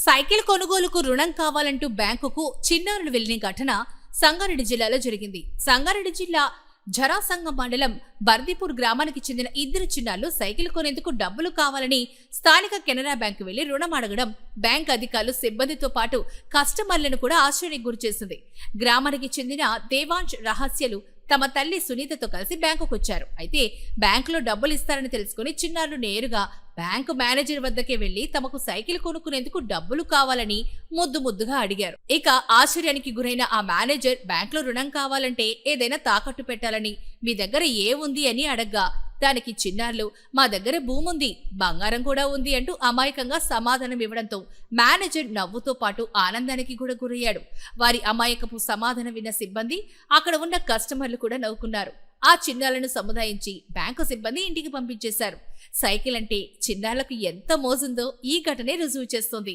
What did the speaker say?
Cycle కొనుగోలుకు రుణం కావాలంటూ బ్యాంకుకు చిన్నారులు వెళ్లిన ఘటన సంగారెడ్డి జిల్లాలో జరిగింది. సంగారెడ్డి జిల్లా జరాసంగం మండలం బర్దిపూర్ గ్రామానికి చెందిన ఇద్దరు చిన్నారులు సైకిల్ కొనేందుకు డబ్బులు కావాలని స్థానిక కెనరా బ్యాంకు వెళ్లి రుణం అడగడం బ్యాంక్ అధికారులు సిబ్బందితో పాటు కస్టమర్లను కూడా ఆశ్చర్యానికి గురిచేసింది. గ్రామానికి చెందిన దేవాంశ్ రహస్యలు తమ తల్లి సునీతతో కలిసి బ్యాంకుకు వచ్చారు. అయితే బ్యాంకులో డబ్బులు ఇస్తారని తెలుసుకుని చిన్నారులు నేరుగా బ్యాంకు మేనేజర్ వద్దకే వెళ్లి తమకు సైకిల్ కొనుక్కునేందుకు డబ్బులు కావాలని ముద్దుగా అడిగారు. ఇక ఆశ్చర్యానికి గురైన ఆ మేనేజర్ బ్యాంకులో రుణం కావాలంటే ఏదైనా తాకట్టు పెట్టాలని, మీ దగ్గర ఏముంది అని అడగ్గా దానికి చిన్నారులు మా దగ్గర భూమి ఉంది, బంగారం కూడా ఉంది అంటూ అమాయకంగా సమాధానం ఇవ్వడంతో మేనేజర్ నవ్వుతో పాటు ఆనందానికి కూడా గురయ్యాడు. వారి అమాయకపు సమాధానం విన్న సిబ్బంది, అక్కడ ఉన్న కస్టమర్లు కూడా నవ్వుకున్నారు. ఆ చిన్నారులను సముదాయించి బ్యాంకు సిబ్బంది ఇంటికి పంపించేశారు. సైకిల్ అంటే చిన్నారులకు ఎంత మోజుందో ఈ ఘటనే రుజువు చేస్తోంది.